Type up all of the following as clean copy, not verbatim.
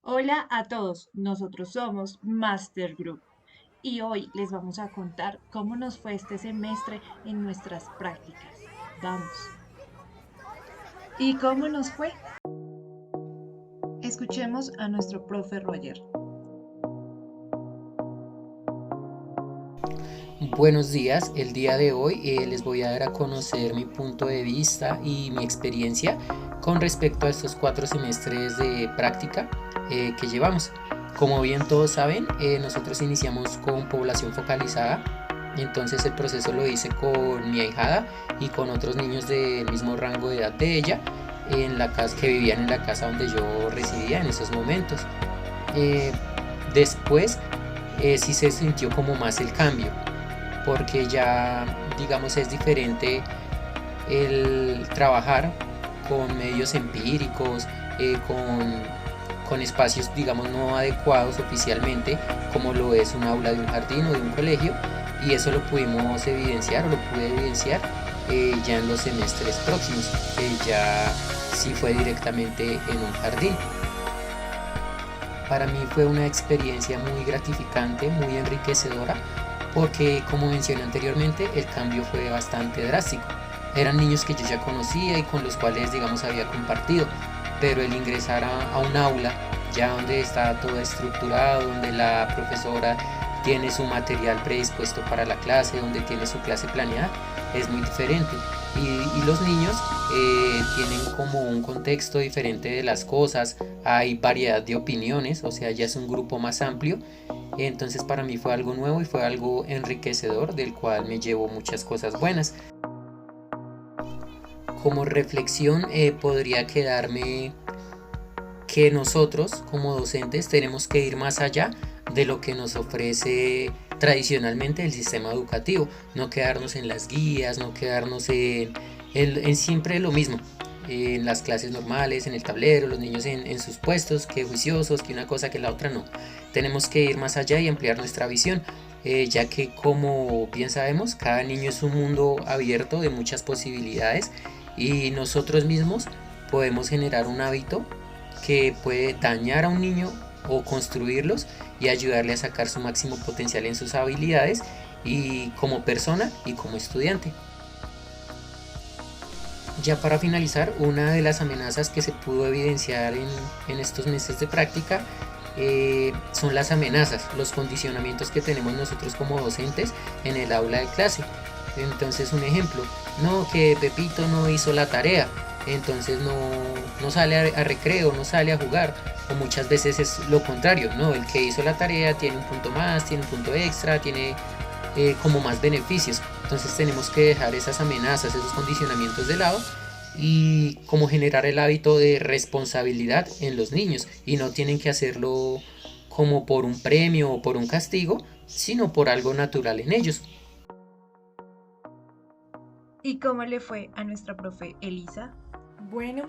Hola a todos, nosotros somos Master Group y hoy les vamos a contar cómo nos fue este semestre en nuestras prácticas. Vamos. ¿Y cómo nos fue? Escuchemos a nuestro profe Roger. Buenos días, el día de hoy les voy a dar a conocer mi punto de vista y mi experiencia con respecto a estos 4 semestres de práctica que llevamos. Como bien todos saben, nosotros iniciamos con población focalizada, entonces el proceso lo hice con mi ahijada y con otros niños del mismo rango de edad de ella en la casa que vivían en la casa donde yo residía en esos momentos. Eh, Después sí se sintió como más el cambio porque ya digamos es diferente el trabajar con medios empíricos, con espacios digamos no adecuados oficialmente como lo es un aula de un jardín o de un colegio, y eso lo pudimos evidenciar o lo pude evidenciar ya en los semestres próximos, que ya sí fue directamente en un jardín. Para mí fue una experiencia muy gratificante, muy enriquecedora, porque como mencioné anteriormente, el cambio fue bastante drástico. Eran niños que yo ya conocía y con los cuales, digamos, había compartido, pero el ingresar a un aula, ya donde está todo estructurado, donde la profesora tiene su material predispuesto para la clase, donde tiene su clase planeada, es muy diferente. Y los niños tienen como un contexto diferente de las cosas, hay variedad de opiniones, o sea, ya es un grupo más amplio. Entonces para mí fue algo nuevo y fue algo enriquecedor del cual me llevo muchas cosas buenas. Como reflexión podría quedarme que nosotros como docentes tenemos que ir más allá de lo que nos ofrece tradicionalmente el sistema educativo, no quedarnos en las guías, no quedarnos en siempre lo mismo, en las clases normales, en el tablero, los niños en sus puestos, que juiciosos, que una cosa que la otra no. Tenemos que ir más allá y ampliar nuestra visión, ya que como bien sabemos, cada niño es un mundo abierto de muchas posibilidades y nosotros mismos podemos generar un hábito que puede dañar a un niño o construirlos y ayudarle a sacar su máximo potencial en sus habilidades y como persona y como estudiante. Ya para finalizar, una de las amenazas que se pudo evidenciar en estos meses de práctica son las amenazas, los condicionamientos que tenemos nosotros como docentes en el aula de clase. Entonces un ejemplo, no, que Pepito no hizo la tarea, entonces no sale a recreo, no sale a jugar. O muchas veces es lo contrario, no, el que hizo la tarea tiene un punto más, tiene un punto extra, tiene como más beneficios. Entonces tenemos que dejar esas amenazas, esos condicionamientos de lado y como generar el hábito de responsabilidad en los niños, y no tienen que hacerlo como por un premio o por un castigo, sino por algo natural en ellos. ¿Y cómo le fue a nuestra profe Elisa? Bueno,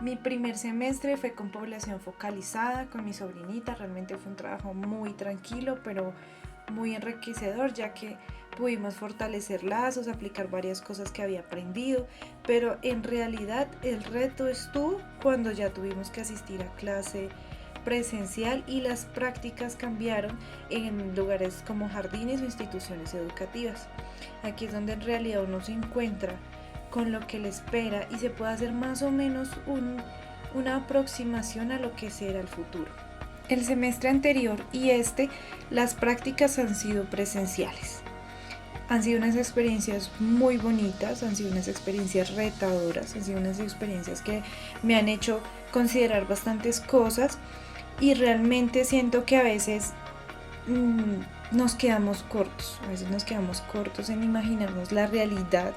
mi primer semestre fue con población focalizada, con mi sobrinita. Realmente fue un trabajo muy tranquilo, pero muy enriquecedor, ya que pudimos fortalecer lazos, aplicar varias cosas que había aprendido, pero en realidad el reto estuvo cuando ya tuvimos que asistir a clase presencial y las prácticas cambiaron en lugares como jardines o instituciones educativas. Aquí es donde en realidad uno se encuentra con lo que le espera y se puede hacer más o menos una aproximación a lo que será el futuro. El semestre anterior y las prácticas han sido presenciales. Han sido unas experiencias muy bonitas, han sido unas experiencias retadoras, han sido unas experiencias que me han hecho considerar bastantes cosas y realmente siento que a veces a veces nos quedamos cortos en imaginarnos la realidad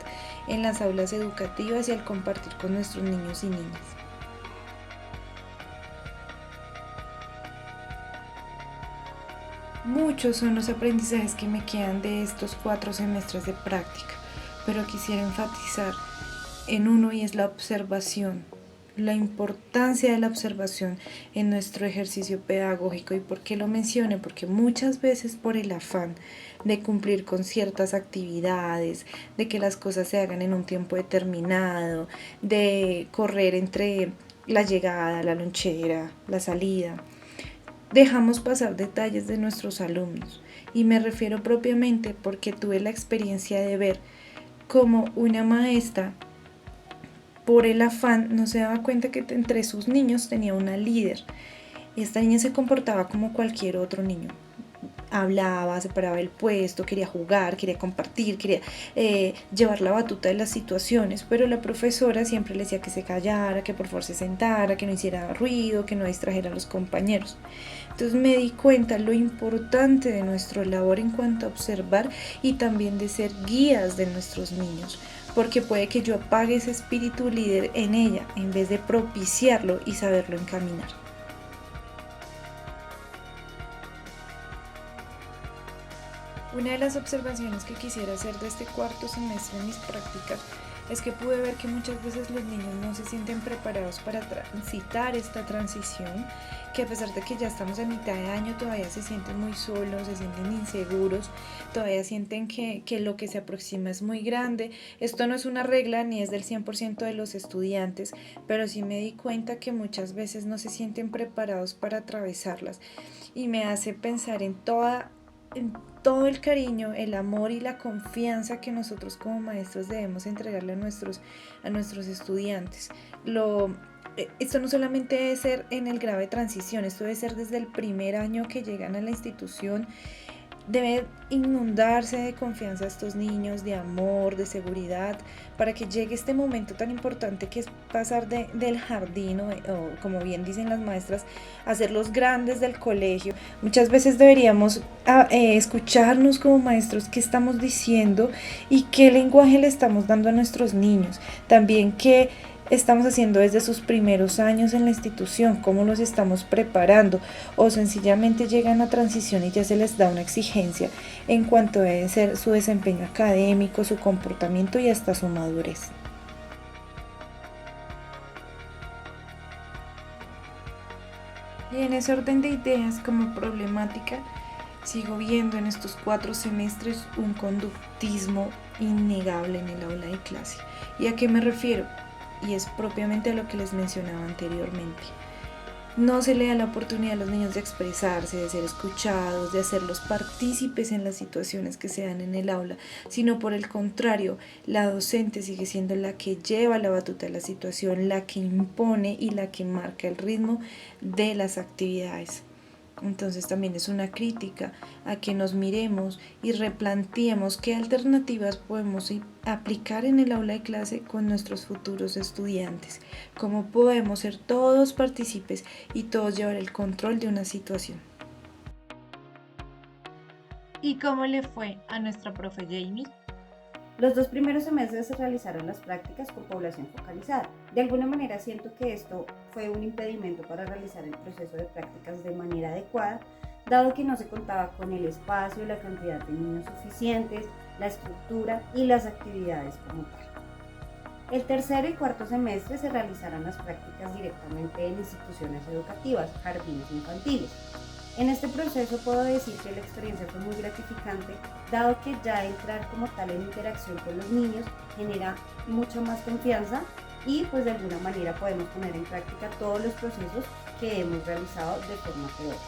en las aulas educativas y al compartir con nuestros niños y niñas. Muchos son los aprendizajes que me quedan de estos 4 semestres de práctica, pero quisiera enfatizar en uno y es la observación, la importancia de la observación en nuestro ejercicio pedagógico. ¿Y por qué lo menciono? Porque muchas veces por el afán de cumplir con ciertas actividades, de que las cosas se hagan en un tiempo determinado, de correr entre la llegada, la lonchera, la salida, dejamos pasar detalles de nuestros alumnos. Y me refiero propiamente porque tuve la experiencia de ver cómo una maestra, por el afán, no se daba cuenta que entre sus niños tenía una líder. Esta niña se comportaba como cualquier otro niño. Hablaba, se paraba del puesto, quería jugar, quería compartir, quería llevar la batuta de las situaciones, pero la profesora siempre le decía que se callara, que por favor se sentara, que no hiciera ruido, que no distrajera a los compañeros. Entonces me di cuenta lo importante de nuestra labor en cuanto a observar y también de ser guías de nuestros niños, porque puede que yo apague ese espíritu líder en ella en vez de propiciarlo y saberlo encaminar. Una de las observaciones que quisiera hacer de este cuarto semestre en mis prácticas es que pude ver que muchas veces los niños no se sienten preparados para transitar esta transición, que a pesar de que ya estamos a mitad de año todavía se sienten muy solos, se sienten inseguros, todavía sienten que lo que se aproxima es muy grande. Esto no es una regla ni es del 100% de los estudiantes, pero sí me di cuenta que muchas veces no se sienten preparados para atravesarlas y me hace pensar en todo el cariño, el amor y la confianza que nosotros como maestros debemos entregarle a nuestros estudiantes. Esto no solamente debe ser en el grado de transición, esto debe ser desde el primer año que llegan a la institución. Debe inundarse de confianza a estos niños, de amor, de seguridad, para que llegue este momento tan importante que es pasar del jardín o, como bien dicen las maestras, a ser los grandes del colegio. Muchas veces deberíamos escucharnos como maestros qué estamos diciendo y qué lenguaje le estamos dando a nuestros niños. También qué estamos haciendo desde sus primeros años en la institución, cómo los estamos preparando, o sencillamente llegan a transición y ya se les da una exigencia en cuanto debe ser su desempeño académico, su comportamiento y hasta su madurez. Y en ese orden de ideas, como problemática, sigo viendo en estos 4 semestres un conductismo innegable en el aula de clase. ¿Y a qué me refiero? Y es propiamente a lo que les mencionaba anteriormente. No se le da la oportunidad a los niños de expresarse, de ser escuchados, de hacerlos partícipes en las situaciones que se dan en el aula, sino por el contrario, la docente sigue siendo la que lleva la batuta de la situación, la que impone y la que marca el ritmo de las actividades. Entonces también es una crítica a que nos miremos y replanteemos qué alternativas podemos aplicar en el aula de clase con nuestros futuros estudiantes, cómo podemos ser todos partícipes y todos llevar el control de una situación. ¿Y cómo le fue a nuestra profe Jamie? Los 2 primeros semestres se realizaron las prácticas con población focalizada. De alguna manera siento que esto fue un impedimento para realizar el proceso de prácticas de manera adecuada, dado que no se contaba con el espacio, la cantidad de niños suficientes, la estructura y las actividades como tal. El tercero y cuarto semestre se realizaron las prácticas directamente en instituciones educativas, jardines infantiles. En este proceso puedo decir que la experiencia fue muy gratificante, dado que ya entrar como tal en interacción con los niños genera mucha más confianza y pues de alguna manera podemos poner en práctica todos los procesos que hemos realizado de forma teórica.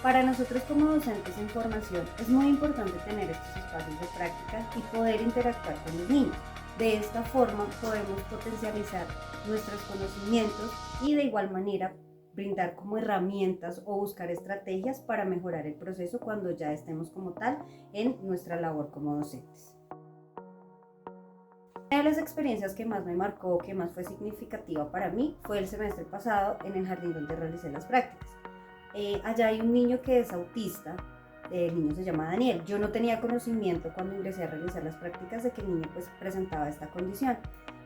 Para nosotros como docentes en formación es muy importante tener estos espacios de práctica y poder interactuar con los niños. De esta forma podemos potencializar nuestros conocimientos y de igual manera brindar como herramientas o buscar estrategias para mejorar el proceso cuando ya estemos como tal en nuestra labor como docentes. Una de las experiencias que más me marcó, que más fue significativa para mí, fue el semestre pasado en el jardín donde realicé las prácticas. Allá hay un niño que es autista. El niño se llama Daniel. Yo no tenía conocimiento cuando ingresé a realizar las prácticas de que el niño pues presentaba esta condición.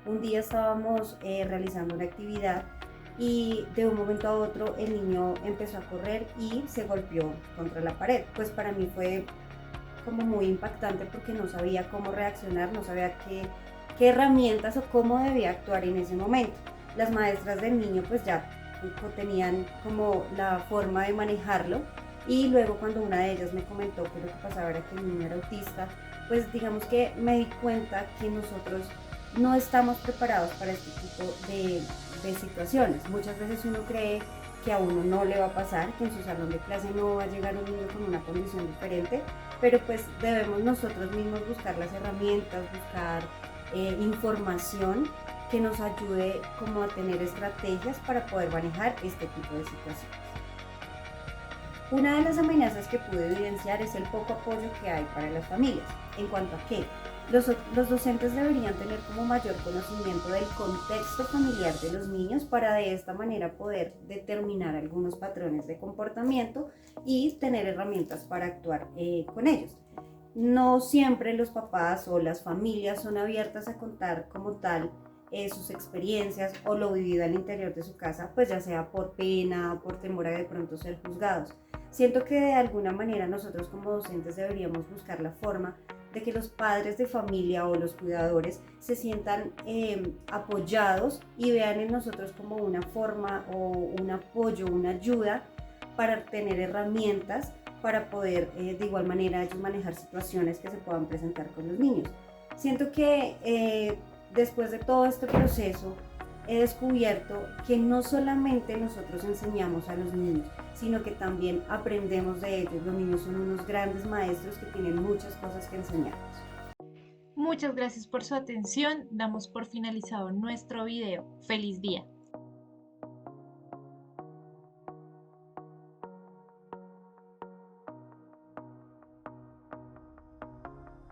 Un día estábamos realizando una actividad y de un momento a otro el niño empezó a correr y se golpeó contra la pared. Pues para mí fue como muy impactante porque no sabía cómo reaccionar, no sabía qué herramientas o cómo debía actuar en ese momento. Las maestras del niño pues ya tenían como la forma de manejarlo. Y luego cuando una de ellas me comentó que lo que pasaba era que el niño era autista, pues digamos que me di cuenta que nosotros no estamos preparados para este tipo de situaciones. Muchas veces uno cree que a uno no le va a pasar, que en su salón de clase no va a llegar un niño con una condición diferente, pero pues debemos nosotros mismos buscar las herramientas, buscar información que nos ayude como a tener estrategias para poder manejar este tipo de situaciones. Una de las amenazas que pude evidenciar es el poco apoyo que hay para las familias. ¿En cuanto a qué? Los docentes deberían tener como mayor conocimiento del contexto familiar de los niños para de esta manera poder determinar algunos patrones de comportamiento y tener herramientas para actuar con ellos. No siempre los papás o las familias son abiertas a contar como tal sus experiencias o lo vivido al interior de su casa, pues ya sea por pena, por temor a de pronto ser juzgados. Siento que de alguna manera nosotros como docentes deberíamos buscar la forma de que los padres de familia o los cuidadores se sientan apoyados y vean en nosotros como una forma o un apoyo, una ayuda para tener herramientas para poder de igual manera ellos manejar situaciones que se puedan presentar con los niños. Siento que después de todo este proceso he descubierto que no solamente nosotros enseñamos a los niños, sino que también aprendemos de ellos. Los niños son unos grandes maestros que tienen muchas cosas que enseñarnos. Muchas gracias por su atención. Damos por finalizado nuestro video. ¡Feliz día!